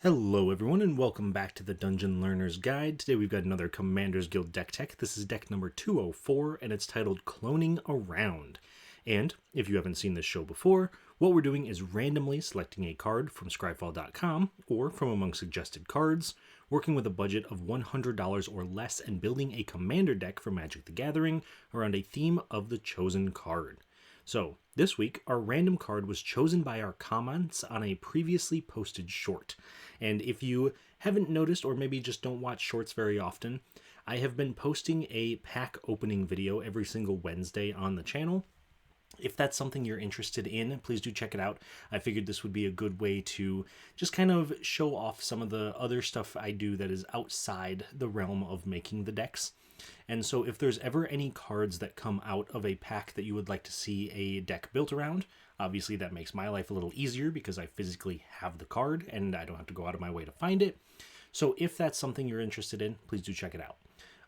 Hello everyone and welcome back to the Dungeon Learner's Guide. Today we've got another Commander's Guild deck tech. This is deck number 204 and it's titled Cloning Around. And if you haven't seen this show before, what we're doing is randomly selecting a card from scryfall.com or from among suggested cards, working with a budget of $100 or less and building a commander deck for Magic the Gathering around a theme of the chosen card. So, this week, our random card was chosen by our comments on a previously posted short. And if you haven't noticed, or maybe just don't watch shorts very often, I have been posting a pack opening video every single Wednesday on the channel. If that's something you're interested in, please do check it out. I figured this would be a good way to just kind of show off some of the other stuff I do that is outside the realm of making the decks. And so if there's ever any cards that come out of a pack that you would like to see a deck built around, obviously that makes my life a little easier because I physically have the card and I don't have to go out of my way to find it. So if that's something you're interested in, please do check it out.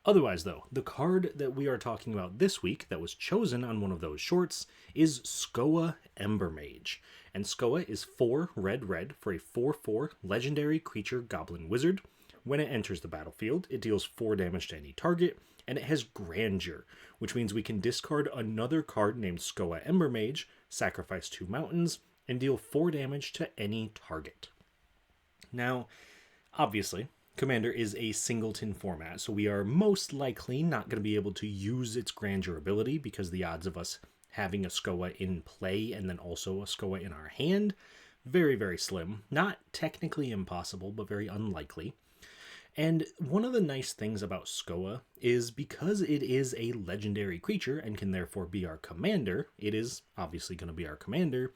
Otherwise, though, the card that we are talking about this week that was chosen on one of those shorts is Skoa Embermage. And Skoa is 4 red for a 4/4 legendary creature goblin wizard. When it enters the battlefield, it deals 4 damage to any target, and it has Grandeur, which means we can discard another card named Skoa Embermage, sacrifice 2 mountains, and deal 4 damage to any target. Now, obviously, Commander is a singleton format, so we are most likely not going to be able to use its Grandeur ability because the odds of us having a Skoa in play and then also a Skoa in our hand, very slim. Not technically impossible, but very unlikely. And one of the nice things about Skoa is because it is a legendary creature and can therefore be our commander, it is obviously going to be our commander,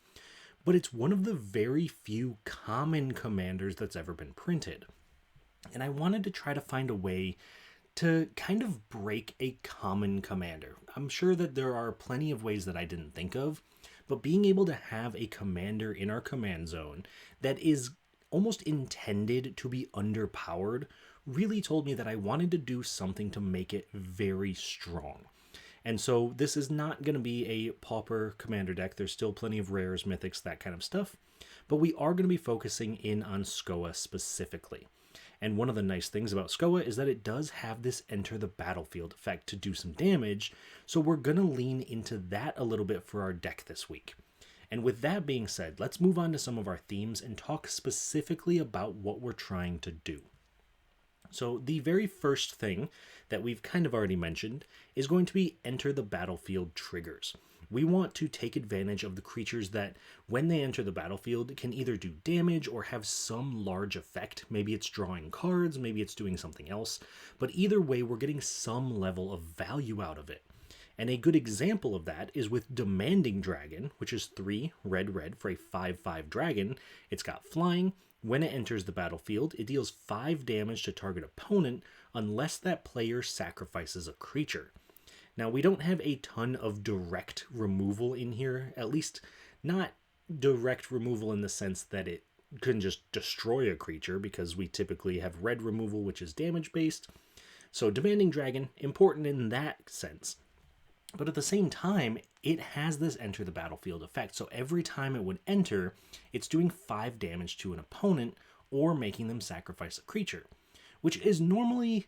but it's one of the very few common commanders that's ever been printed. And I wanted to try to find a way to kind of break a common commander. I'm sure that there are plenty of ways that I didn't think of, but being able to have a commander in our command zone that is almost intended to be underpowered really told me that I wanted to do something to make it very strong. And so this is not going to be a pauper commander deck. There's still plenty of rares, mythics, that kind of stuff. But we are going to be focusing in on Skoa specifically. And one of the nice things about Skoa is that it does have this enter the battlefield effect to do some damage. So we're going to lean into that a little bit for our deck this week. And with that being said, let's move on to some of our themes and talk specifically about what we're trying to do. So the very first thing that we've kind of already mentioned is going to be enter the battlefield triggers. We want to take advantage of the creatures that, when they enter the battlefield, can either do damage or have some large effect. Maybe it's drawing cards, maybe it's doing something else, but either way, we're getting some level of value out of it. And a good example of that is with Demanding Dragon, which is 3 red for a 5/5 dragon. It's got flying. When it enters the battlefield, it deals 5 damage to target opponent unless that player sacrifices a creature. Now, we don't have a ton of direct removal in here, at least not direct removal in the sense that it couldn't just destroy a creature, because we typically have red removal, which is damage-based. So Demanding Dragon, important in that sense. But at the same time, it has this enter the battlefield effect. So every time it would enter, it's doing 5 damage to an opponent or making them sacrifice a creature, which is normally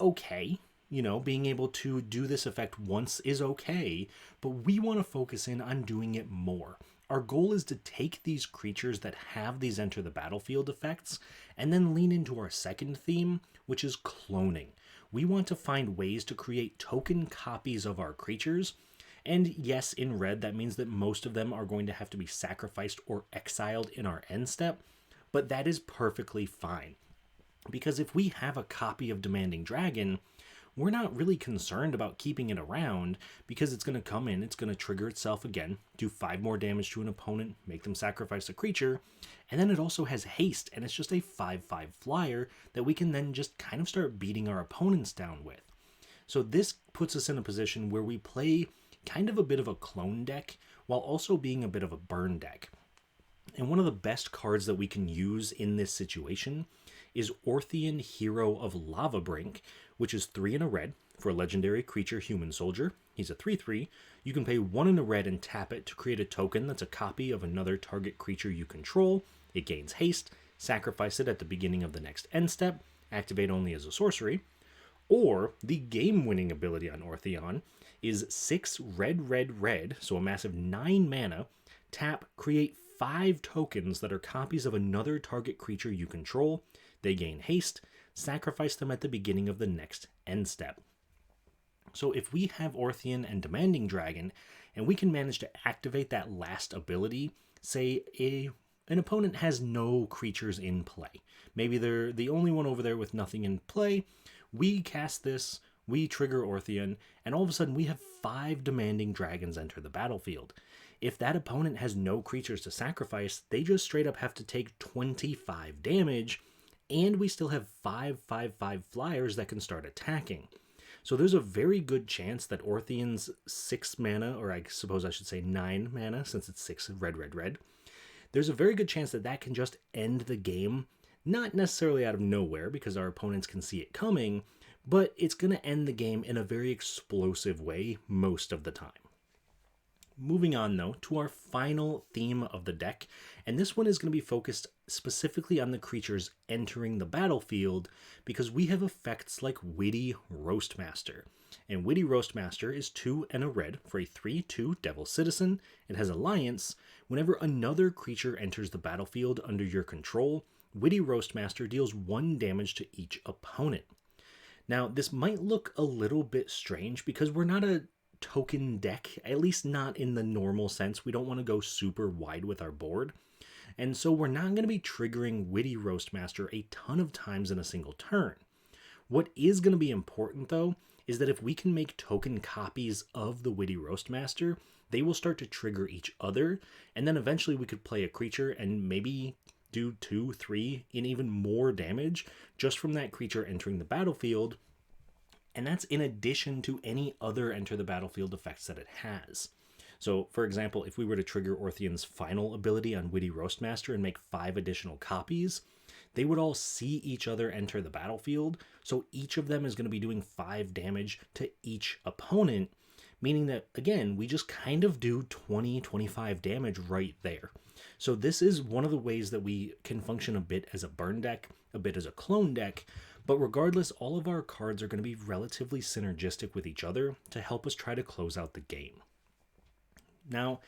okay. You know, being able to do this effect once is okay, but we want to focus in on doing it more. Our goal is to take these creatures that have these enter the battlefield effects and then lean into our second theme, which is cloning. We want to find ways to create token copies of our creatures. And yes, in red, that means that most of them are going to have to be sacrificed or exiled in our end step, but that is perfectly fine. Because if we have a copy of Demanding Dragon, we're not really concerned about keeping it around because it's going to come in, it's going to trigger itself again, do 5 more damage to an opponent, make them sacrifice a creature, and then it also has haste, and it's just a 5/5 flyer that we can then just kind of start beating our opponents down with. So this puts us in a position where we play kind of a bit of a clone deck while also being a bit of a burn deck. And one of the best cards that we can use in this situation is Orthian Hero of Lavabrink, which is 3 in a red for a legendary creature human soldier. He's a 3/3. You can pay 1 in a red and tap it to create a token that's a copy of another target creature you control. It gains haste, sacrifice it at the beginning of the next end step, activate only as a sorcery. Or the game-winning ability on Ortheon is 6 red, red, red, so a massive 9 mana, tap, create 5 tokens that are copies of another target creature you control. They gain haste, sacrifice them at the beginning of the next end step. So if we have Ortheon and Demanding Dragon, and we can manage to activate that last ability, say an opponent has no creatures in play. Maybe they're the only one over there with nothing in play. We cast this, we trigger Ortheon, and all of a sudden we have 5 Demanding Dragons enter the battlefield. If that opponent has no creatures to sacrifice, they just straight up have to take 25 damage, and we still have 5/5/5 flyers that can start attacking. So there's a very good chance that Ortheon's 6 mana, or I suppose I should say 9 mana, since it's 6 red, red, red, there's a very good chance that that can just end the game, not necessarily out of nowhere, because our opponents can see it coming, but it's going to end the game in a very explosive way most of the time. Moving on, though, to our final theme of the deck, and this one is going to be focused specifically on the creatures entering the battlefield, because we have effects like Witty Roastmaster. And Witty Roastmaster is 2 and a red for a 3/2 Devil Citizen. It has Alliance. Whenever another creature enters the battlefield under your control, Witty Roastmaster deals 1 damage to each opponent. Now, this might look a little bit strange because we're not a token deck, at least not in the normal sense. We don't want to go super wide with our board. And so we're not going to be triggering Witty Roastmaster a ton of times in a single turn. What is going to be important, though, is that if we can make token copies of the Witty Roastmaster, they will start to trigger each other, and then eventually we could play a creature and maybe do 2, 3, and even more damage just from that creature entering the battlefield. And that's in addition to any other enter the battlefield effects that it has. So, for example, if we were to trigger Ortheon's final ability on Witty Roastmaster and make 5 additional copies, they would all see each other enter the battlefield, so each of them is going to be doing 5 damage to each opponent, meaning that, again, we just kind of do 20-25 damage right there. So this is one of the ways that we can function a bit as a burn deck, a bit as a clone deck, but regardless, all of our cards are going to be relatively synergistic with each other to help us try to close out the game. Now,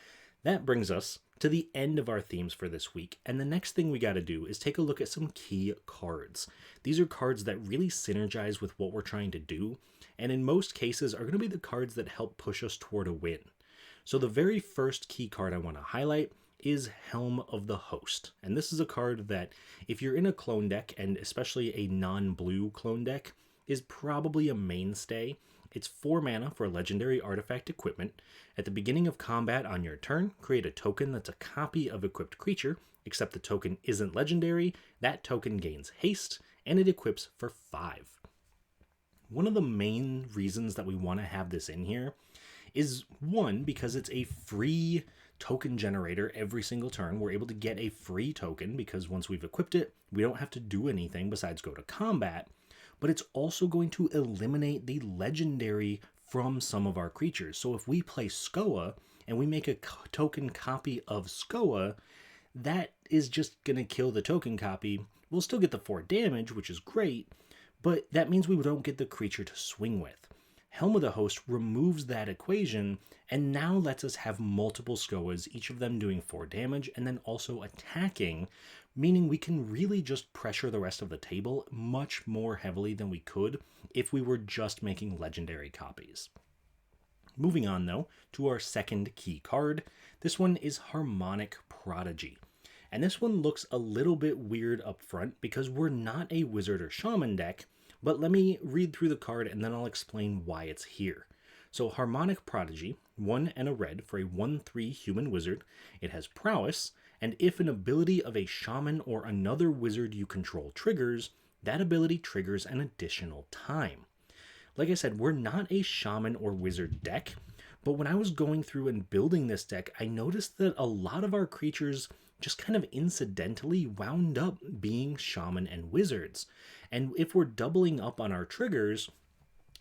that brings us to the end of our themes for this week, and the next thing we got to do is take a look at some key cards. These are cards that really synergize with what we're trying to do, and in most cases are going to be the cards that help push us toward a win. So the very first key card I want to highlight is Helm of the Host, and this is a card that, if you're in a clone deck, and especially a non-blue clone deck, is probably a mainstay. It's 4 mana for legendary artifact equipment. At the beginning of combat on your turn, create a token that's a copy of equipped creature, except the token isn't legendary. That token gains haste, and it equips for 5. One of the main reasons that we want to have this in here is, 1, because it's a free token generator every single turn. We're able to get a free token because once we've equipped it, we don't have to do anything besides go to combat. But it's also going to eliminate the legendary from some of our creatures. So if we play Skoa and we make a token copy of Skoa, that is just going to kill the token copy. We'll still get the 4 damage, which is great, but that means we don't get the creature to swing with. Helm of the Host removes that equation and now lets us have multiple Skoas, each of them doing 4 damage and then also attacking, meaning we can really just pressure the rest of the table much more heavily than we could if we were just making legendary copies. Moving on, though, to our second key card. This one is Harmonic Prodigy. And this one looks a little bit weird up front because we're not a wizard or shaman deck, but let me read through the card and then I'll explain why it's here. So Harmonic Prodigy, 1 and a red for a 1/3 human wizard. It has prowess, and if an ability of a shaman or another wizard you control triggers, that ability triggers an additional time. Like I said, we're not a shaman or wizard deck, but when I was going through and building this deck, I noticed that a lot of our creatures just kind of incidentally wound up being shaman and wizards. And if we're doubling up on our triggers,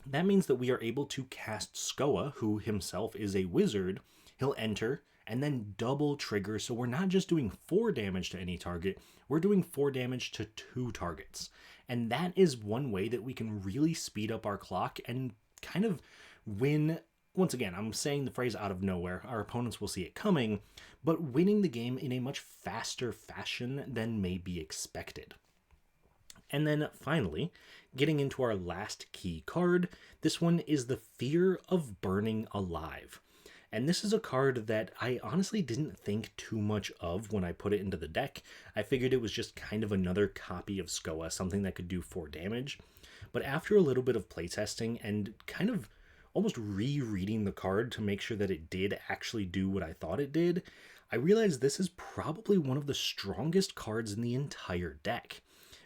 that means that we are able to cast Skoa, who himself is a wizard. He'll enter, and then double trigger. So we're not just doing 4 damage to any target, we're doing 4 damage to 2 targets. And that is one way that we can really speed up our clock and kind of win. Once again, I'm saying the phrase out of nowhere. Our opponents will see it coming, but winning the game in a much faster fashion than may be expected. And then finally, getting into our last key card, this one is the Fear of Burning Alive. And this is a card that I honestly didn't think too much of when I put it into the deck. I figured it was just kind of another copy of Skoa, something that could do 4 damage. But after a little bit of playtesting and kind of almost rereading the card to make sure that it did actually do what I thought it did, I realized this is probably one of the strongest cards in the entire deck.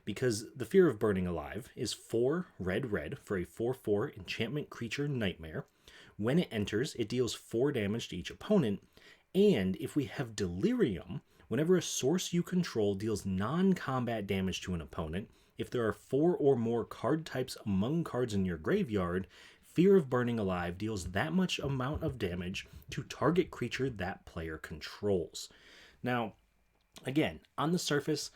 Because the Fear of Burning Alive is 4 red for a 4/4 enchantment creature nightmare. When it enters, it deals 4 damage to each opponent, and if we have Delirium, whenever a source you control deals non-combat damage to an opponent, if there are 4 or more card types among cards in your graveyard, Fear of Burning Alive deals that much amount of damage to target creature that player controls. Now, again, on the surface,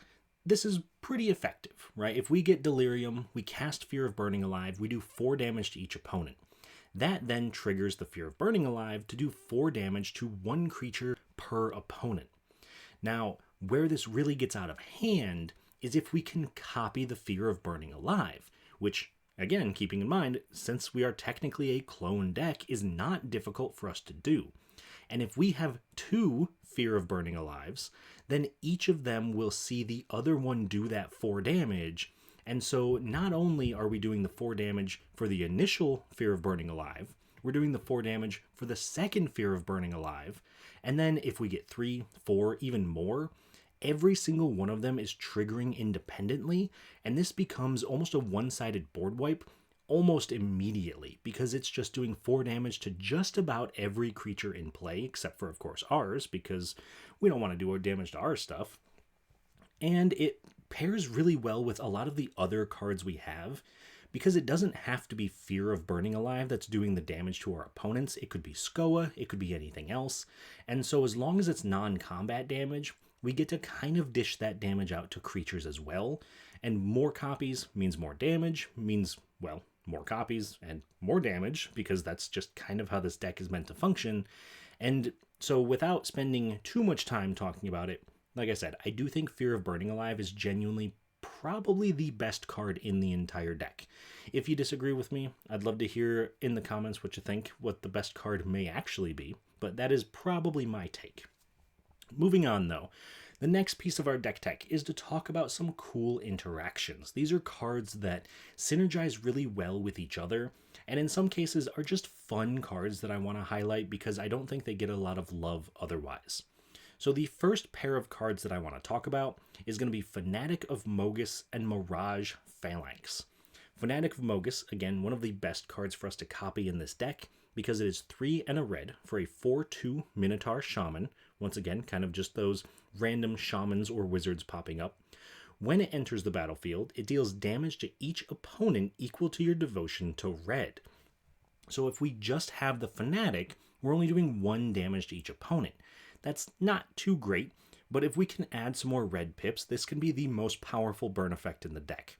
this is pretty effective, right? If we get Delirium, we cast Fear of Burning Alive, we do 4 damage to each opponent. That then triggers the Fear of Burning Alive to do 4 damage to 1 creature per opponent. Now, where this really gets out of hand is if we can copy the Fear of Burning Alive, which, again, keeping in mind, since we are technically a clone deck, is not difficult for us to do. And if we have 2 Fear of Burning Alives, then each of them will see the other one do that 4 damage. And so not only are we doing the 4 damage for the initial Fear of Burning Alive, we're doing the 4 damage for the second Fear of Burning Alive. And then if we get 3, 4, even more, every single one of them is triggering independently. And this becomes almost a one-sided board wipe almost immediately, because it's just doing 4 damage to just about every creature in play, except for, of course, ours, because we don't want to do our damage to our stuff. And it pairs really well with a lot of the other cards we have, because it doesn't have to be Fear of Burning Alive that's doing the damage to our opponents. It could be Skoa, it could be anything else. And so as long as it's non-combat damage, we get to kind of dish that damage out to creatures as well. And more copies means more damage, means, well, more copies and more damage, because that's just kind of how this deck is meant to function. And so without spending too much time talking about it, like I said, I do think Fear of Burning Alive is genuinely probably the best card in the entire deck. If you disagree with me, I'd love to hear in the comments what you think, what the best card may actually be, but that is probably my take. Moving on though, the next piece of our deck tech is to talk about some cool interactions. These are cards that synergize really well with each other, and in some cases are just fun cards that I want to highlight because I don't think they get a lot of love otherwise. So the first pair of cards that I want to talk about is going to be Fanatic of Mogus and Mirage Phalanx. Fanatic of Mogus, again, one of the best cards for us to copy in this deck, because it is 3 and a red for a 4/2 Minotaur Shaman. Once again, kind of just those random shamans or wizards popping up. When it enters the battlefield, it deals damage to each opponent equal to your devotion to red. So if we just have the Fanatic, we're only doing 1 damage to each opponent. That's not too great, but if we can add some more red pips, this can be the most powerful burn effect in the deck.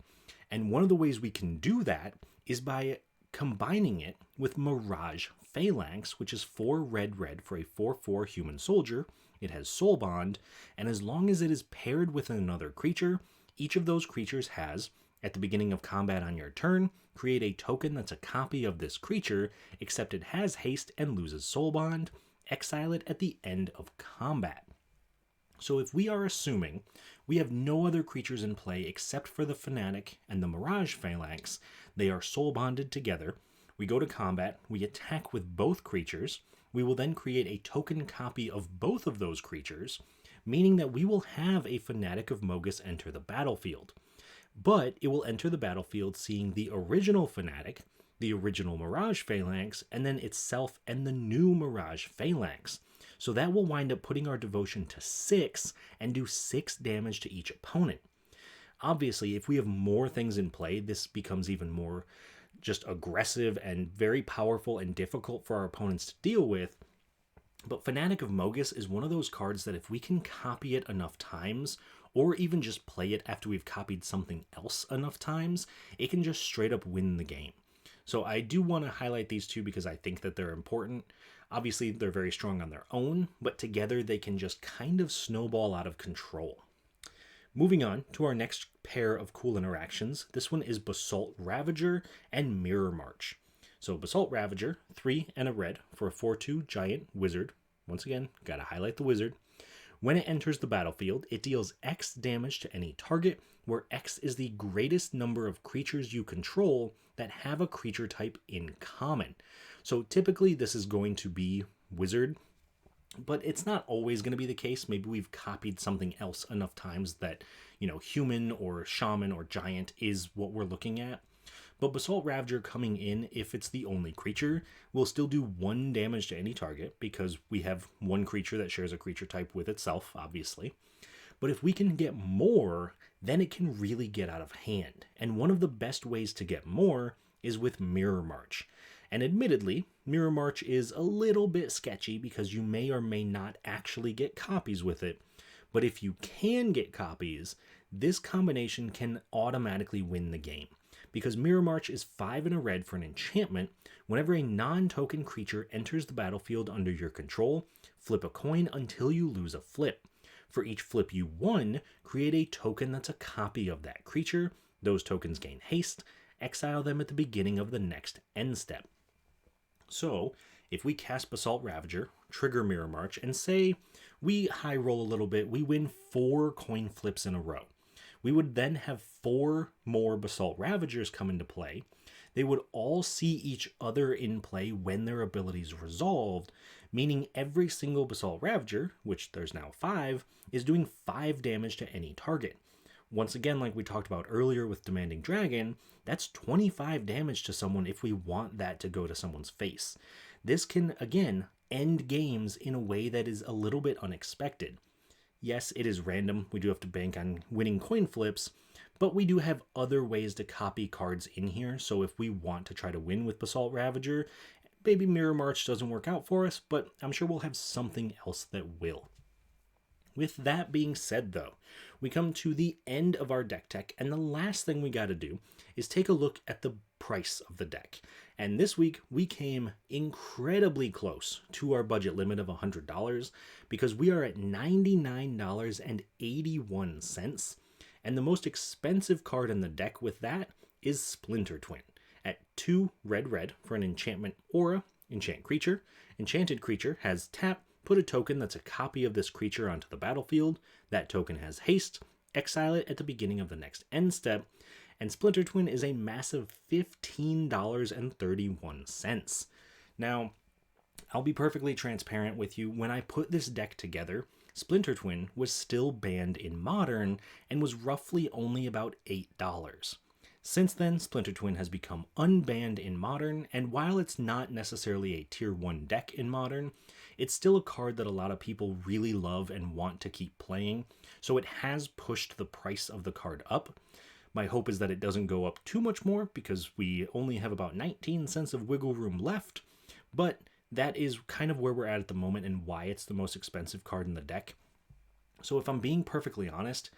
And one of the ways we can do that is by combining it with Mirage Phalanx, which is 4 red for a 4/4 human soldier. It has Soul Bond, and as long as it is paired with another creature, each of those creatures has, at the beginning of combat on your turn, create a token that's a copy of this creature, except it has haste and loses Soul Bond. Exile it at the end of combat. So if we are assuming we have no other creatures in play except for the Fanatic and the Mirage Phalanx, they are soul bonded together, we go to combat, we attack with both creatures, we will then create a token copy of both of those creatures, meaning that we will have a Fanatic of Mogus enter the battlefield. But it will enter the battlefield seeing the original Fanatic, the original Mirage Phalanx, and then itself and the new Mirage Phalanx. So that will wind up putting our devotion to 6 and do 6 damage to each opponent. Obviously, if we have more things in play, this becomes even more just aggressive and very powerful and difficult for our opponents to deal with. But Fanatic of Mogus is one of those cards that if we can copy it enough times, or even just play it after we've copied something else enough times, it can just straight up win the game. So I do want to highlight these two because I think that they're important. Obviously, they're very strong on their own, but together they can just kind of snowball out of control. Moving on to our next pair of cool interactions, this one is Basalt Ravager and Mirror March. So Basalt Ravager, 3 and a red for a 4/2 giant wizard. Once again, gotta highlight the wizard. When it enters the battlefield, it deals X damage to any target, where X is the greatest number of creatures you control that have a creature type in common. So typically this is going to be wizard, but it's not always going to be the case. Maybe we've copied something else enough times that, human or shaman or giant is what we're looking at. But Basalt Ravager coming in, if it's the only creature, will still do 1 damage to any target because we have one creature that shares a creature type with itself, obviously. But if we can get more, then it can really get out of hand. And one of the best ways to get more is with Mirror March. And admittedly, Mirror March is a little bit sketchy because you may or may not actually get copies with it. But if you can get copies, this combination can automatically win the game. Because Mirror March is 5 and a red for an enchantment. Whenever a non-token creature enters the battlefield under your control, flip a coin until you lose a flip. For each flip you won, create a token that's a copy of that creature. Those tokens gain haste. Exile them at the beginning of the next end step. So, if we cast Basalt Ravager, trigger Mirror March, and say we high roll a little bit, we win 4 coin flips in a row. We would then have 4 more Basalt Ravagers come into play. They would all see each other in play when their abilities resolved, meaning every single Basalt Ravager, which there's now 5, is doing 5 damage to any target. Once again, like we talked about earlier with Demanding Dragon, that's 25 damage to someone if we want that to go to someone's face. This can, again, end games in a way that is a little bit unexpected. Yes, it is random. We do have to bank on winning coin flips, but we do have other ways to copy cards in here. So if we want to try to win with Basalt Ravager, maybe Mirror March doesn't work out for us, but I'm sure we'll have something else that will. With that being said, though, we come to the end of our deck tech, and the last thing we got to do is take a look at the price of the deck. And this week, we came incredibly close to our budget limit of $100 because we are at $99.81. And the most expensive card in the deck with that is Splinter Twin at 2 red for an enchantment aura, enchant creature. Enchanted creature has tap, put a token that's a copy of this creature onto the battlefield. That token has haste, exile it at the beginning of the next end step. And Splinter Twin is a massive $15.31. Now, I'll be perfectly transparent with you. When I put this deck together, Splinter Twin was still banned in Modern and was roughly only about $8. Since then, Splinter Twin has become unbanned in Modern, and while it's not necessarily a tier 1 deck in Modern, it's still a card that a lot of people really love and want to keep playing, so it has pushed the price of the card up. My hope is that it doesn't go up too much more because we only have about 19 cents of wiggle room left, but that is kind of where we're at the moment and why it's the most expensive card in the deck. So if I'm being perfectly honest,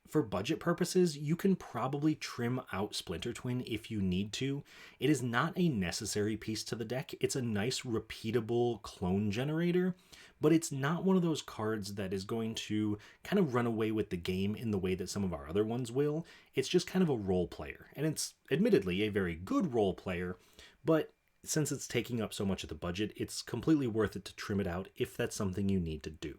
for budget purposes, you can probably trim out Splinter Twin if you need to. It is not a necessary piece to the deck. It's a nice repeatable clone generator, but it's not one of those cards that is going to kind of run away with the game in the way that some of our other ones will. It's just kind of a role player, and it's admittedly a very good role player, but since it's taking up so much of the budget, it's completely worth it to trim it out if that's something you need to do.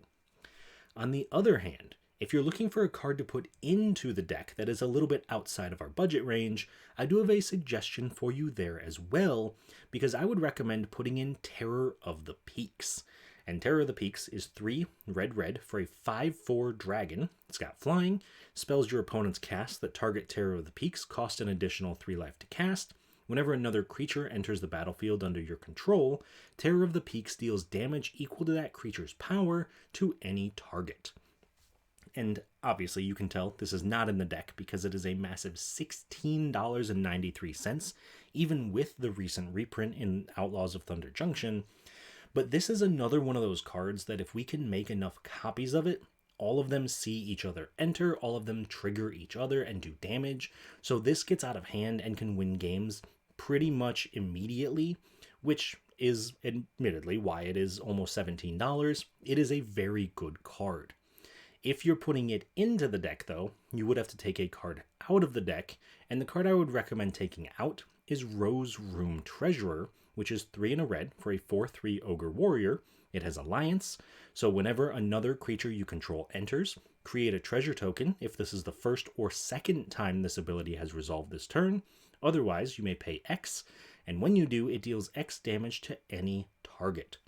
On the other hand, if you're looking for a card to put into the deck that is a little bit outside of our budget range, I do have a suggestion for you there as well, because I would recommend putting in Terror of the Peaks. And Terror of the Peaks is 3 red for a 5/4 dragon. It's got flying, spells your opponent's cast that target Terror of the Peaks cost an additional 3 life to cast. Whenever another creature enters the battlefield under your control, Terror of the Peaks deals damage equal to that creature's power to any target. And obviously you can tell this is not in the deck because it is a massive $16.93, even with the recent reprint in Outlaws of Thunder Junction. But this is another one of those cards that if we can make enough copies of it, all of them see each other enter, all of them trigger each other and do damage. So this gets out of hand and can win games pretty much immediately, which is admittedly why it is almost $17. It is a very good card. If you're putting it into the deck, though, you would have to take a card out of the deck, and the card I would recommend taking out is Rose Room Treasurer, which is 3 and a red for a 4/3 Ogre Warrior. It has Alliance, so whenever another creature you control enters, create a treasure token if this is the first or second time this ability has resolved this turn. Otherwise, you may pay X, and when you do, it deals X damage to any target.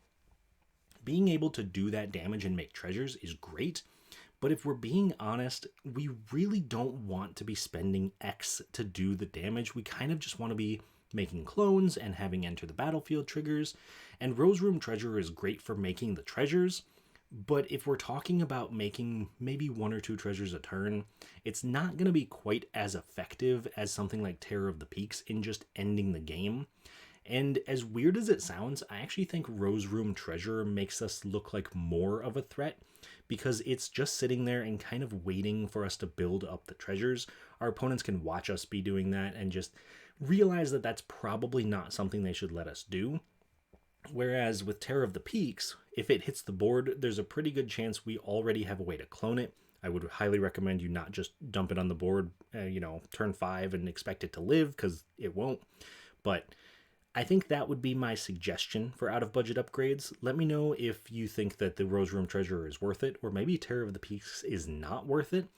Being able to do that damage and make treasures is great, but if we're being honest, we really don't want to be spending X to do the damage. We kind of just want to be making clones and having enter the battlefield triggers, and Rose Room Treasurer is great for making the treasures, but if we're talking about making maybe 1 or 2 treasures a turn, it's not going to be quite as effective as something like Terror of the Peaks in just ending the game. And as weird as it sounds, I actually think Rose Room Treasurer makes us look like more of a threat because it's just sitting there and kind of waiting for us to build up the treasures. Our opponents can watch us be doing that and just realize that that's probably not something they should let us do. Whereas with Terror of the Peaks, if it hits the board, there's a pretty good chance we already have a way to clone it. I would highly recommend you not just dump it on the board, turn 5 and expect it to live, because it won't. But I think that would be my suggestion for out-of-budget upgrades. Let me know if you think that the Rose Room Treasurer is worth it, or maybe Terror of the Peaks is not worth it.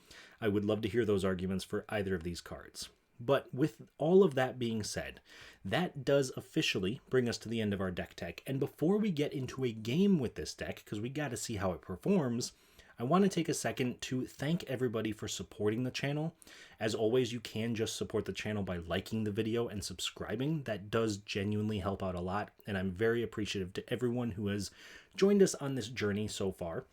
I would love to hear those arguments for either of these cards. But with all of that being said, that does officially bring us to the end of our deck tech. And before we get into a game with this deck, because we got to see how it performs, I want to take a second to thank everybody for supporting the channel. As always, you can just support the channel by liking the video and subscribing. That does genuinely help out a lot, and I'm very appreciative to everyone who has joined us on this journey so far.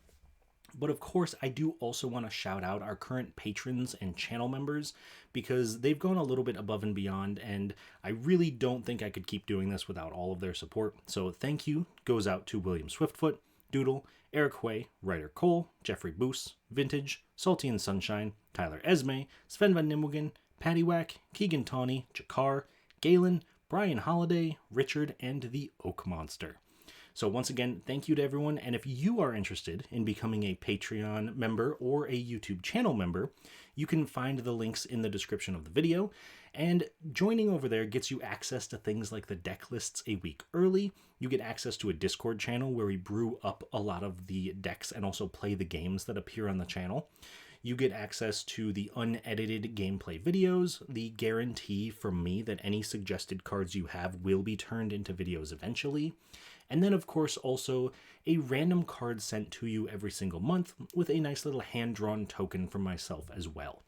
But of course, I do also want to shout out our current patrons and channel members because they've gone a little bit above and beyond, and I really don't think I could keep doing this without all of their support. So thank you goes out to William Swiftfoot, Doodle, Eric Way, Ryder Cole, Jeffrey Boos, Vintage, Salty and Sunshine, Tyler Esme, Sven Van Nimwegen, Paddywhack, Keegan Tawney, Jakar, Galen, Brian Holiday, Richard, and the Oak Monster. So once again, thank you to everyone, and if you are interested in becoming a Patreon member or a YouTube channel member, you can find the links in the description of the video, and joining over there gets you access to things like the deck lists a week early. You get access to a Discord channel where we brew up a lot of the decks and also play the games that appear on the channel. You get access to the unedited gameplay videos, the guarantee from me that any suggested cards you have will be turned into videos eventually, and then of course also a random card sent to you every single month with a nice little hand-drawn token from myself as well.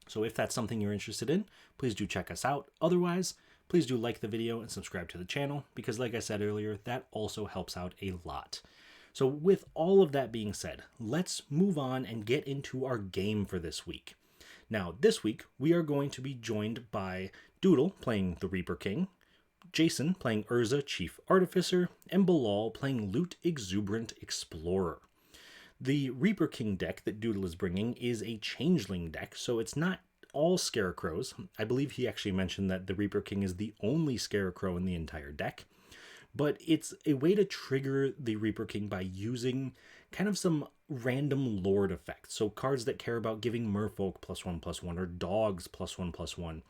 So if that's something you're interested in, please do check us out. Otherwise, please do like the video and subscribe to the channel because like I said earlier, that also helps out a lot. So with all of that being said, let's move on and get into our game for this week. Now, this week, we are going to be joined by Doodle playing the Reaper King, Jason playing Urza Chief Artificer, and Bilal playing Loot Exuberant Explorer. The Reaper King deck that Doodle is bringing is a Changeling deck, so it's not all Scarecrows. I believe he actually mentioned that the Reaper King is the only Scarecrow in the entire deck. But it's a way to trigger the Reaper King by using kind of some random Lord effects. So cards that care about giving merfolk +1/+1 or dogs +1/+1.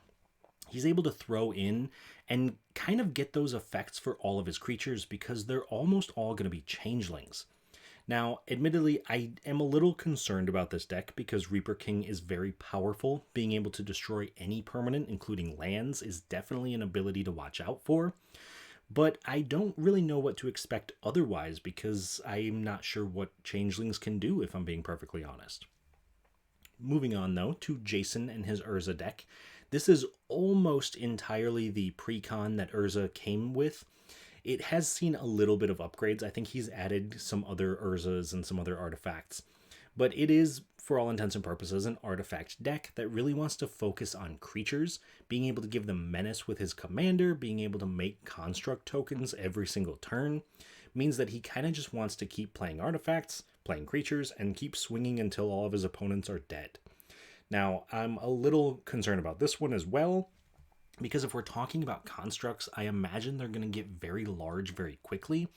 He's able to throw in and kind of get those effects for all of his creatures because they're almost all going to be changelings. Now, admittedly, I am a little concerned about this deck because Reaper King is very powerful. Being able to destroy any permanent, including lands, is definitely an ability to watch out for. But I don't really know what to expect otherwise because I'm not sure what changelings can do, if I'm being perfectly honest. Moving on, though, to Jason and his Urza deck. This is almost entirely the pre-con that Urza came with. It has seen a little bit of upgrades. I think he's added some other Urzas and some other artifacts. But it is, for all intents and purposes, an artifact deck that really wants to focus on creatures, being able to give them menace with his commander, being able to make construct tokens every single turn, means that he kind of just wants to keep playing artifacts, playing creatures, and keep swinging until all of his opponents are dead. Now, I'm a little concerned about this one as well, because if we're talking about constructs, I imagine they're going to get very large very quickly.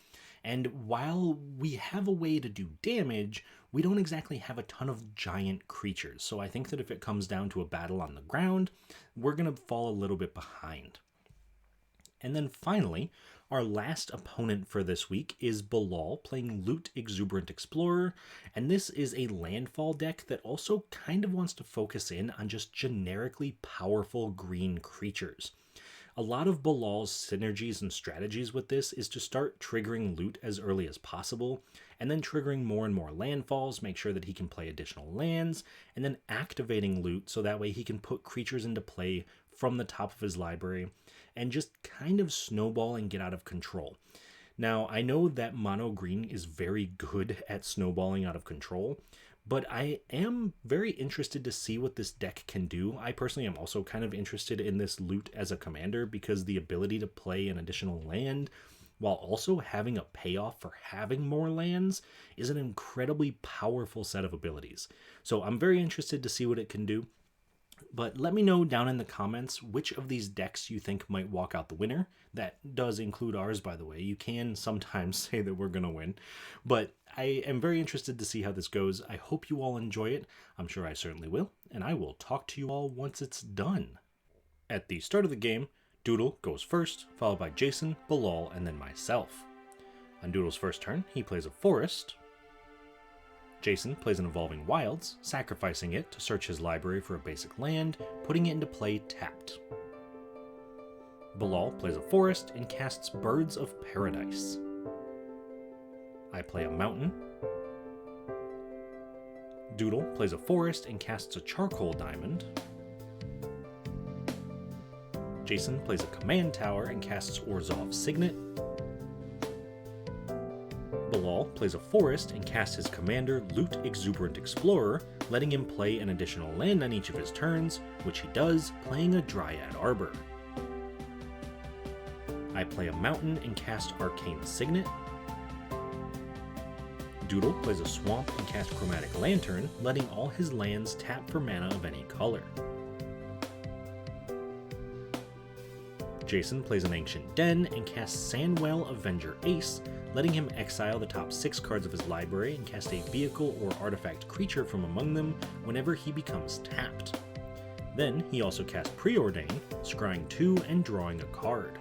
And while we have a way to do damage, we don't exactly have a ton of giant creatures. So I think that if it comes down to a battle on the ground, we're going to fall a little bit behind. And then finally, our last opponent for this week is Bilal playing Loot Exuberant Explorer, and this is a landfall deck that also kind of wants to focus in on just generically powerful green creatures. A lot of Bilal's synergies and strategies with this is to start triggering loot as early as possible, and then triggering more and more landfalls, make sure that he can play additional lands, and then activating loot so that way he can put creatures into play from the top of his library, and just kind of snowball and get out of control. Now, I know that mono green is very good at snowballing out of control, but I am very interested to see what this deck can do. I personally am also kind of interested in this loot as a commander, because the ability to play an additional land while also having a payoff for having more lands is an incredibly powerful set of abilities. So I'm very interested to see what it can do. But let me know down in the comments which of these decks you think might walk out the winner. That does include ours, by the way. You can sometimes say that we're going to win. But I am very interested to see how this goes. I hope you all enjoy it. I'm sure I certainly will. And I will talk to you all once it's done. At the start of the game, Doodle goes first, followed by Jason, Bilal, and then myself. On Doodle's first turn, he plays a forest. Jason plays an Evolving Wilds, sacrificing it to search his library for a basic land, putting it into play tapped. Bilal plays a forest and casts Birds of Paradise. I play a mountain. Doodle plays a forest and casts a Charcoal Diamond. Jason plays a command tower and casts Orzhov's Signet. Bilal plays a forest and casts his commander Loot Exuberant Explorer, letting him play an additional land on each of his turns, which he does, playing a Dryad Arbor. I play a mountain and cast Arcane Signet. Doodle plays a swamp and casts Chromatic Lantern, letting all his lands tap for mana of any color. Jason plays an Ancient Den and casts Sandwell Avenger Ace, letting him exile the top 6 cards of his library and cast a vehicle or artifact creature from among them whenever he becomes tapped. Then he also casts Preordain, scrying 2 and drawing a card.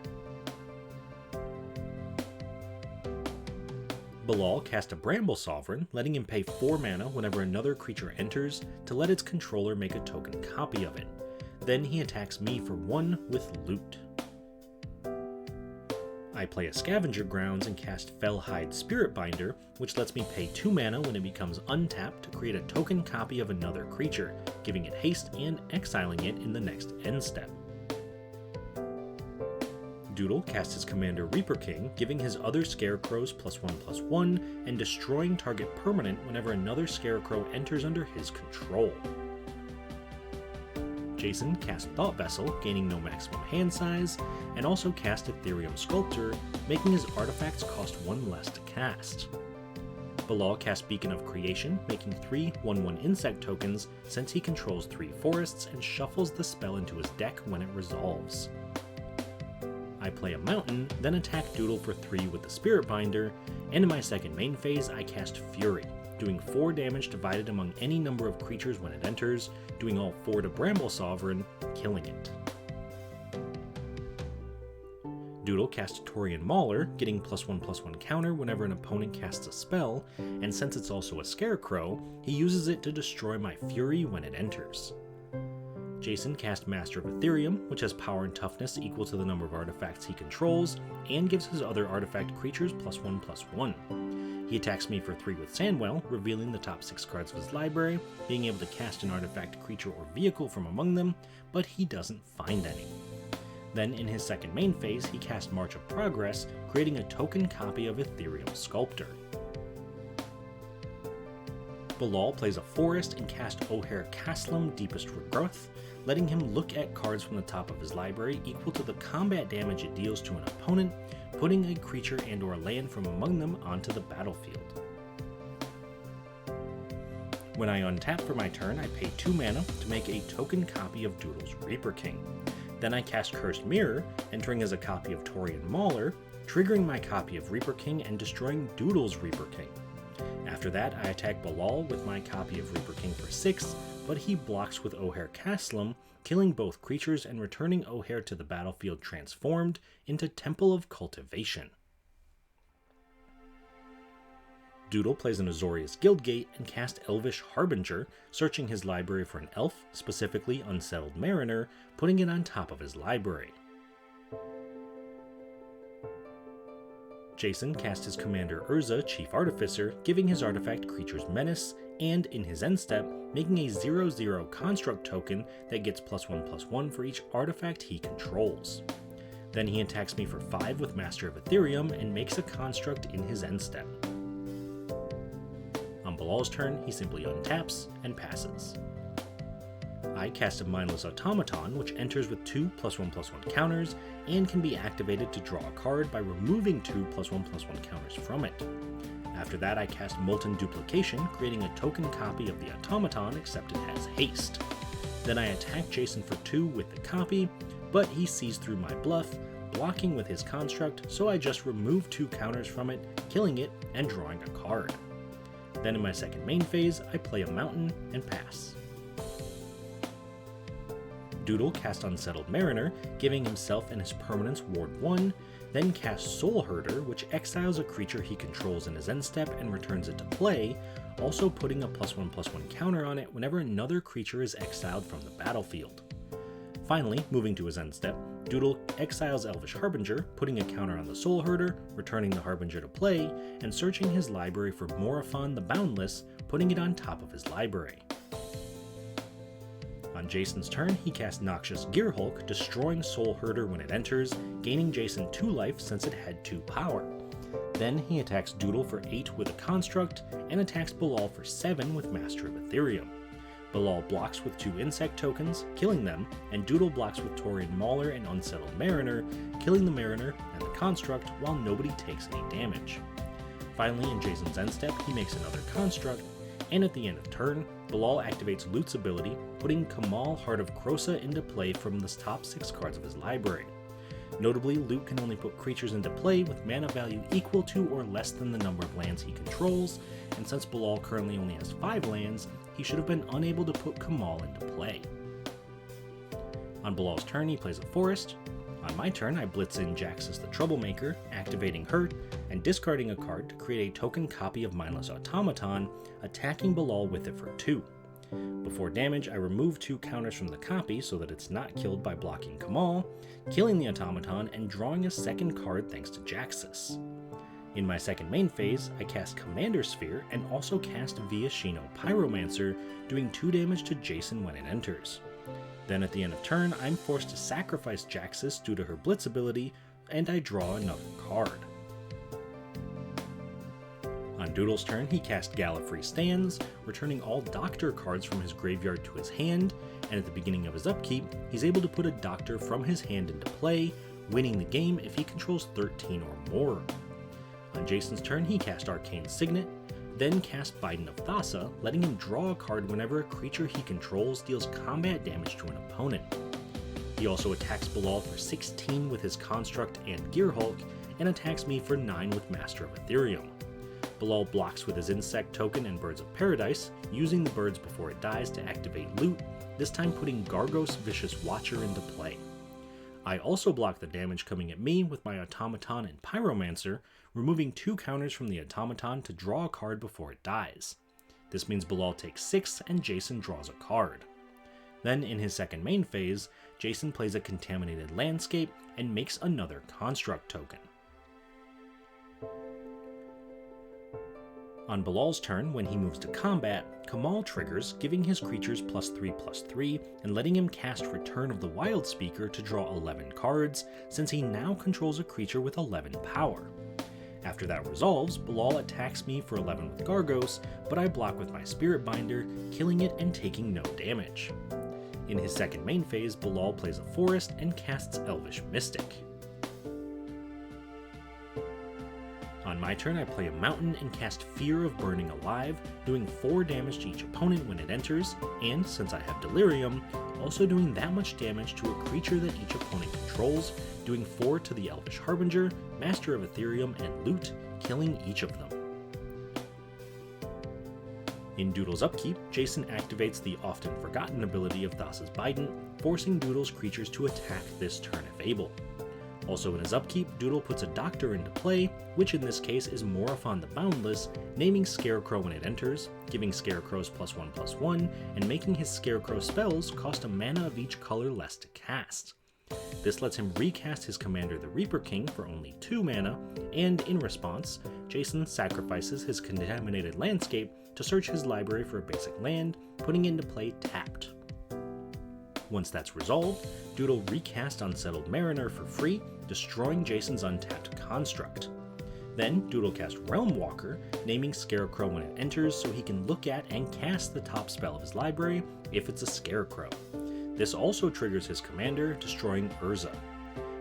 Bilal cast a Bramble Sovereign, letting him pay 4 mana whenever another creature enters to let its controller make a token copy of it. Then he attacks me for 1 with loot. I play a Scavenger Grounds and cast Fellhide Spiritbinder, which lets me pay 2 mana when it becomes untapped to create a token copy of another creature, giving it haste and exiling it in the next end step. Doodle casts his commander Reaper King, giving his other scarecrows +1/+1, and destroying target permanent whenever another scarecrow enters under his control. Jason cast Thought Vessel, gaining no maximum hand size, and also cast Ethereum Sculptor, making his artifacts cost 1 less to cast. Bilal cast Beacon of Creation, making 3 1/1 insect tokens since he controls 3 forests and shuffles the spell into his deck when it resolves. I play a mountain, then attack Doodle for 3 with the Spiritbinder, and in my second main phase I cast Fury, doing 4 damage divided among any number of creatures when it enters, doing all 4 to Bramble Sovereign, killing it. Doodle casts Torian Mauler, getting +1/+1 counter whenever an opponent casts a spell, and since it's also a scarecrow, he uses it to destroy my Fury when it enters. Jason cast Master of Ethereum, which has power and toughness equal to the number of artifacts he controls, and gives his other artifact creatures +1/+1. He attacks me for 3 with Sandwell, revealing the top 6 cards of his library, being able to cast an artifact creature or vehicle from among them, but he doesn't find any. Then in his second main phase, he cast March of Progress, creating a token copy of Ethereum Sculptor. Bilal plays a forest and casts O'Hare Castlum Deepest Regrowth, letting him look at cards from the top of his library equal to the combat damage it deals to an opponent, putting a creature and or land from among them onto the battlefield. When I untap for my turn, I pay 2 mana to make a token copy of Doodle's Reaper King. Then I cast Cursed Mirror, entering as a copy of Taurian Mauler, triggering my copy of Reaper King and destroying Doodle's Reaper King. After that, I attack Bilal with my copy of Reaper King for 6, but he blocks with O'Hair Castlum, killing both creatures and returning O'Hair to the battlefield transformed into Temple of Cultivation. Doodle plays an Azorius Guildgate and casts Elvish Harbinger, searching his library for an elf, specifically Unsettled Mariner, putting it on top of his library. Jason cast his commander Urza, Chief Artificer, giving his artifact creatures Menace, and in his end step, making a 0/0 construct token that gets +1/+1 for each artifact he controls. Then he attacks me for 5 with Master of Ethereum and makes a construct in his end step. On Bilal's turn, he simply untaps and passes. I cast a Mindless Automaton, which enters with 2 +1/+1 counters and can be activated to draw a card by removing 2 +1/+1 counters from it. After that, I cast Molten Duplication, creating a token copy of the Automaton except it has haste. Then I attack Jason for 2 with the copy, but he sees through my bluff, blocking with his construct, so I just remove 2 counters from it, killing it and drawing a card. Then in my second main phase, I play a mountain and pass. Doodle cast Unsettled Mariner, giving himself and his permanents Ward 1, then cast Soul Herder, which exiles a creature he controls in his end step and returns it to play, also putting a +1/+1 counter on it whenever another creature is exiled from the battlefield. Finally, moving to his end step, Doodle exiles Elvish Harbinger, putting a counter on the Soul Herder, returning the Harbinger to play, and searching his library for Morophon the Boundless, putting it on top of his library. On Jason's turn, he casts Noxious Gearhulk, destroying Soul Herder when it enters, gaining Jason 2 life since it had 2 power. Then he attacks Doodle for 8 with a construct, and attacks Bilal for 7 with Master of Ethereum. Bilal blocks with 2 insect tokens, killing them, and Doodle blocks with Taurian Mauler and Unsettled Mariner, killing the Mariner and the construct while nobody takes any damage. Finally, in Jason's end step, he makes another construct, and at the end of turn, Bilal activates Loot's ability, putting Kamal Heart of Krosa into play from the top 6 cards of his library. Notably, Loot can only put creatures into play with mana value equal to or less than the number of lands he controls, and since Bilal currently only has 5 lands, he should have been unable to put Kamal into play. On Bilal's turn, he plays a forest. On my turn, I blitz in Jaxus the Troublemaker, activating Hurt, and discarding a card to create a token copy of Mindless Automaton, attacking Bilal with it for 2. Before damage, I remove 2 counters from the copy so that it's not killed by blocking Kamal, killing the Automaton and drawing a second card thanks to Jaxus. In my second main phase, I cast Commander Sphere and also cast Viashino Pyromancer, doing 2 damage to Jason when it enters. Then at the end of turn, I'm forced to sacrifice Jaxus due to her Blitz ability, and I draw another card. On Doodle's turn, he cast Gallifrey Stands, returning all Doctor cards from his graveyard to his hand, and at the beginning of his upkeep, he's able to put a Doctor from his hand into play, winning the game if he controls 13 or more. On Jason's turn, he cast Arcane Signet, then cast Biden of Thassa, letting him draw a card whenever a creature he controls deals combat damage to an opponent. He also attacks Bilal for 16 with his Construct and Gearhulk, and attacks me for 9 with Master of Ethereum. Bilal blocks with his Insect token and Birds of Paradise, using the birds before it dies to activate Loot, this time putting Gargos Vicious Watcher into play. I also block the damage coming at me with my Automaton and Pyromancer, removing 2 counters from the Automaton to draw a card before it dies. This means Bilal takes 6 and Jason draws a card. Then in his second main phase, Jason plays a Contaminated Landscape and makes another Construct token. On Bilal's turn, when he moves to combat, Kamal triggers, giving his creatures +3/+3 and letting him cast Return of the Wild Speaker to draw 11 cards, since he now controls a creature with 11 power. After that resolves, Bilal attacks me for 11 with Gargos, but I block with my Spirit Binder, killing it and taking no damage. In his second main phase, Bilal plays a forest and casts Elvish Mystic. On my turn, I play a mountain and cast Fear of Burning Alive, doing 4 damage to each opponent when it enters, and since I have Delirium, also doing that much damage to a creature that each opponent controls, doing 4 to the Elvish Harbinger, Master of Ethereum, and Loot, killing each of them. In Doodle's upkeep, Jason activates the often forgotten ability of Thassa's Bident, forcing Doodle's creatures to attack this turn if able. Also in his upkeep, Doodle puts a Doctor into play, which in this case is Morophon the Boundless, naming Scarecrow when it enters, giving Scarecrows +1/+1, and making his Scarecrow spells cost a mana of each color less to cast. This lets him recast his commander the Reaper King for only 2 mana, and in response, Jason sacrifices his Contaminated Landscape to search his library for a basic land, putting into play tapped. Once that's resolved, Doodle recasts Unsettled Mariner for free, destroying Jason's untapped construct. Then Doodle casts Realm Walker, naming Scarecrow when it enters so he can look at and cast the top spell of his library if it's a Scarecrow. This also triggers his commander, destroying Urza.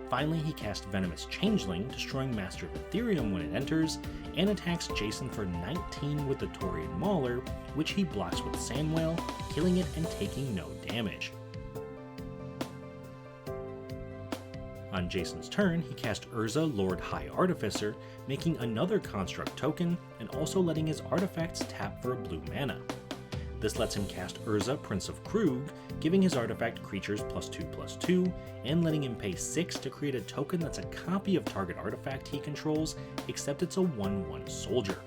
Finally, he casts Venomous Changeling, destroying Master of Ethereum when it enters, and attacks Jason for 19 with the Taurian Mauler, which he blocks with Sandwhale, killing it and taking no damage. On Jason's turn, he cast Urza, Lord High Artificer, making another construct token, and also letting his artifacts tap for a blue mana. This lets him cast Urza, Prince of Krug, giving his artifact creatures +2/+2, and letting him pay 6 to create a token that's a copy of target artifact he controls, except it's a 1/1 soldier.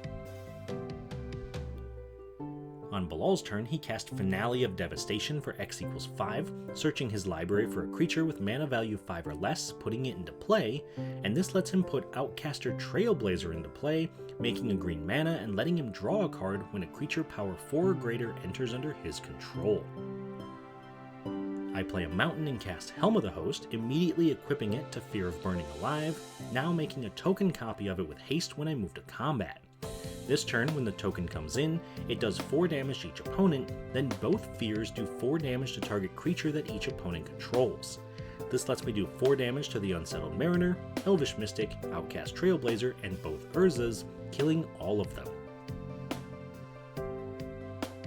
On Bilal's turn, he cast Finale of Devastation for X=5, searching his library for a creature with mana value 5 or less, putting it into play, and this lets him put Outcaster Trailblazer into play, making a green mana and letting him draw a card when a creature power 4 or greater enters under his control. I play a mountain and cast Helm of the Host, immediately equipping it to Fear of Burning Alive, now making a token copy of it with haste when I move to combat. This turn, when the token comes in, it does 4 damage to each opponent, then both fears do 4 damage to target creature that each opponent controls. This lets me do 4 damage to the Unsettled Mariner, Elvish Mystic, Outcast Trailblazer, and both Urzas, killing all of them.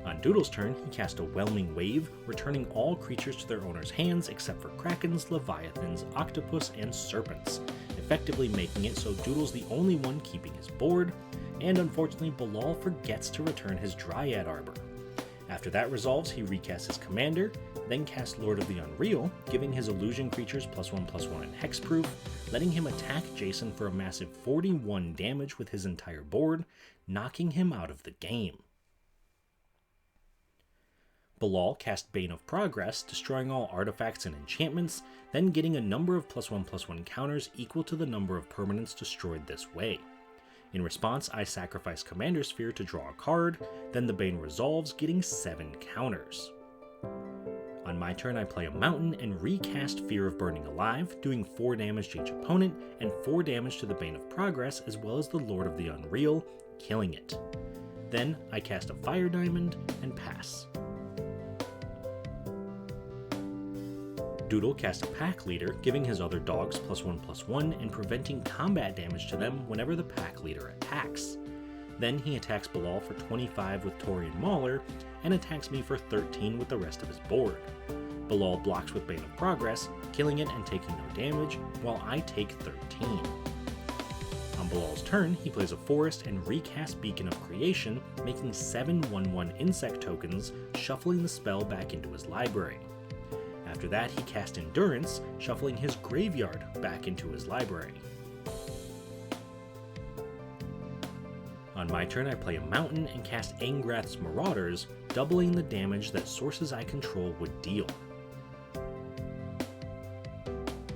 On Doodle's turn, he cast a Whelming Wave, returning all creatures to their owner's hands except for Krakens, Leviathans, Octopus, and Serpents, effectively making it so Doodle's the only one keeping his board, and unfortunately Bilal forgets to return his Dryad Arbor. After that resolves, he recasts his commander, then casts Lord of the Unreal, giving his illusion creatures +1/+1 and hexproof, letting him attack Jason for a massive 41 damage with his entire board, knocking him out of the game. Bilal cast Bane of Progress, destroying all artifacts and enchantments, then getting a number of +1/+1 counters equal to the number of permanents destroyed this way. In response, I sacrifice Commander Sphere to draw a card, then the Bane resolves, getting 7 counters. On my turn, I play a mountain and recast Fear of Burning Alive, doing 4 damage to each opponent and 4 damage to the Bane of Progress as well as the Lord of the Unreal, killing it. Then I cast a Fire Diamond and pass. Doodle cast a Pack Leader, giving his other dogs +1/+1 and preventing combat damage to them whenever the Pack Leader attacks. Then he attacks Bilal for 25 with Taurian Mauler, and attacks me for 13 with the rest of his board. Bilal blocks with Bane of Progress, killing it and taking no damage, while I take 13. On Bilal's turn, he plays a forest and recasts Beacon of Creation, making 7 1/1 insect tokens, shuffling the spell back into his library. After that, he cast Endurance, shuffling his graveyard back into his library. On my turn, I play a mountain and cast Angrath's Marauders, doubling the damage that sources I control would deal.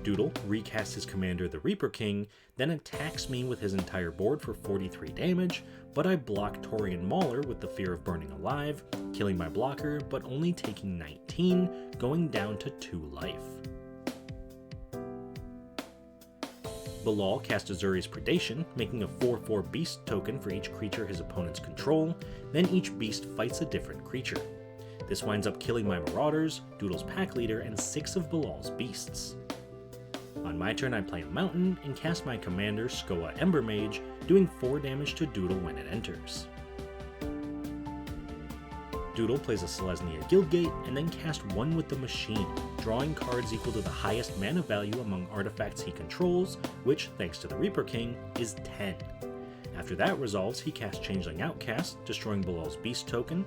Doodle recasts his commander the Reaper King, then attacks me with his entire board for 43 damage, but I block Taurian Mauler with the Fear of Burning Alive, killing my blocker, but only taking 19, going down to 2 life. Bilal cast Azuri's Predation, making a 4/4 beast token for each creature his opponents control, then each beast fights a different creature. This winds up killing my Marauders, Doodle's Pack Leader, and 6 of Bilal's beasts. On my turn, I play a mountain and cast my commander, Skoa Embermage, doing 4 damage to Doodle when it enters. Doodle plays a Selesnya Guildgate and then casts 1 with the machine, drawing cards equal to the highest mana value among artifacts he controls, which, thanks to the Reaper King, is 10. After that resolves, he casts Changeling Outcast, destroying Bilal's Beast token,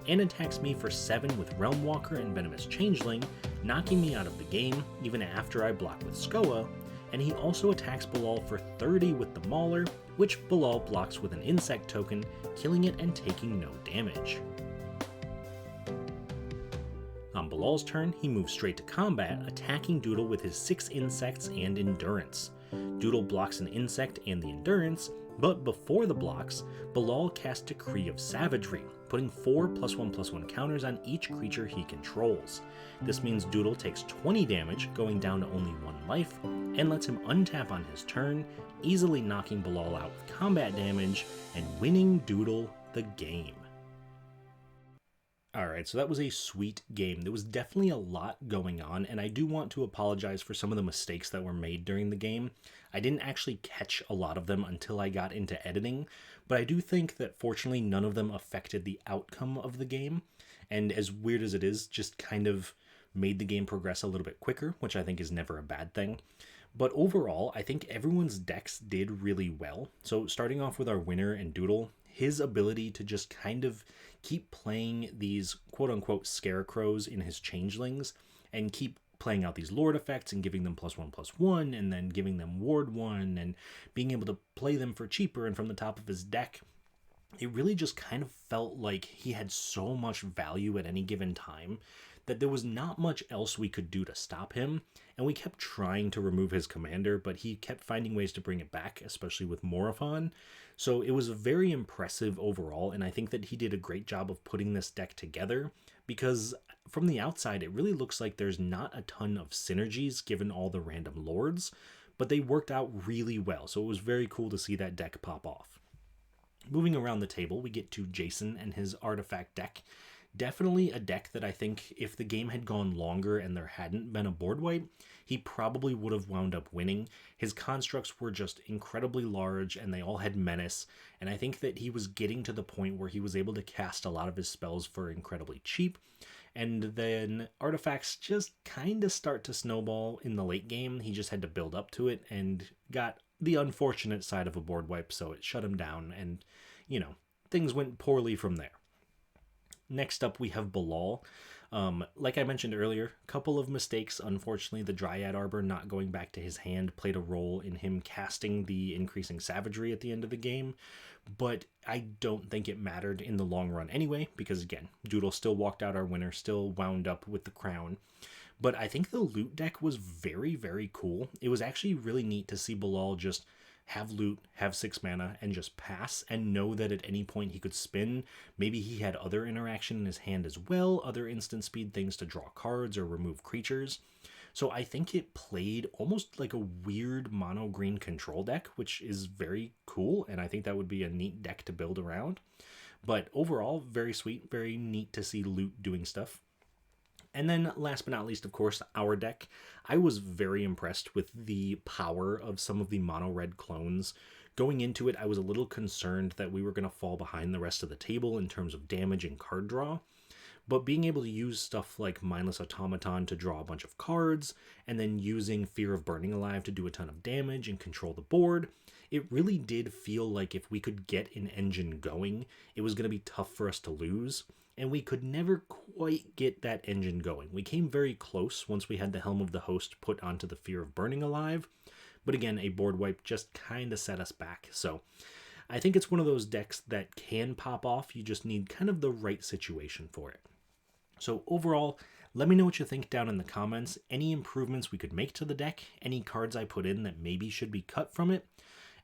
and attacks me for 7 with Realm Walker and Venomous Changeling, knocking me out of the game even after I block with Skoa, and he also attacks Bilal for 30 with the Mauler, which Bilal blocks with an Insect token, killing it and taking no damage. On Bilal's turn, he moves straight to combat, attacking Doodle with his 6 insects and endurance. Doodle blocks an insect and the endurance, but before the blocks, Bilal casts Decree of Savagery, putting 4 +1/+1 counters on each creature he controls. This means Doodle takes 20 damage, going down to only 1 life, and lets him untap on his turn, easily knocking Bilal out with combat damage and winning Doodle the game. Alright, so that was a sweet game. There was definitely a lot going on, and I do want to apologize for some of the mistakes that were made during the game. I didn't actually catch a lot of them until I got into editing, but I do think that fortunately none of them affected the outcome of the game, and as weird as it is, just kind of made the game progress a little bit quicker, which I think is never a bad thing. But overall, I think everyone's decks did really well. So starting off with our winner and Doodle, his ability to just kind of keep playing these quote-unquote scarecrows in his changelings and keep playing out these lord effects and giving them +1/+1 and then giving them ward 1 and being able to play them for cheaper and from the top of his deck, it really just kind of felt like he had so much value at any given time that there was not much else we could do to stop him, and we kept trying to remove his commander, but he kept finding ways to bring it back, especially with Morophon. So it was very impressive overall, and I think that he did a great job of putting this deck together, because from the outside it really looks like there's not a ton of synergies given all the random lords, but they worked out really well, so it was very cool to see that deck pop off. Moving around the table, we get to Jason and his artifact deck. Definitely a deck that I think if the game had gone longer and there hadn't been a board wipe, he probably would have wound up winning. His constructs were just incredibly large and they all had menace, and I think that he was getting to the point where he was able to cast a lot of his spells for incredibly cheap, and then artifacts just kind of start to snowball in the late game. He just had to build up to it and got the unfortunate side of a board wipe, so it shut him down and, you know, things went poorly from there. Next up, we have Bilal. Like I mentioned earlier, a couple of mistakes. Unfortunately, the Dryad Arbor not going back to his hand played a role in him casting the increasing savagery at the end of the game, but I don't think it mattered in the long run anyway, because again, Doodle still walked out our winner, still wound up with the crown. But I think the loot deck was very, very cool. It was actually really neat to see Bilal just have loot, have 6 mana, and just pass, and know that at any point he could spin. Maybe he had other interaction in his hand as well, other instant speed things to draw cards or remove creatures. So I think it played almost like a weird mono green control deck, which is very cool, and I think that would be a neat deck to build around. But overall, very sweet, very neat to see loot doing stuff. And then last but not least, of course, our deck. I was very impressed with the power of some of the mono red clones. Going into it, I was a little concerned that we were going to fall behind the rest of the table in terms of damage and card draw. But being able to use stuff like Mindless Automaton to draw a bunch of cards, and then using Fear of Burning Alive to do a ton of damage and control the board, it really did feel like if we could get an engine going, it was going to be tough for us to lose. And we could never quite get that engine going. We came very close once we had the Helm of the Host put onto the Fear of Burning Alive, but again, a board wipe just kind of set us back. So I think it's one of those decks that can pop off, you just need kind of the right situation for it. So overall, let me know what you think down in the comments, any improvements we could make to the deck, any cards I put in that maybe should be cut from it.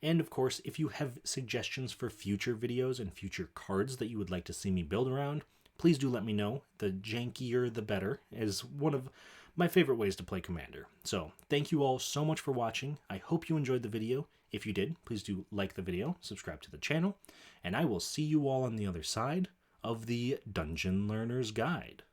And of course, if you have suggestions for future videos and future cards that you would like to see me build around, please do let me know. The jankier the better is one of my favorite ways to play Commander. So thank you all so much for watching. I hope you enjoyed the video. If you did, please do like the video, subscribe to the channel, and I will see you all on the other side of the Dungeon Learner's Guide.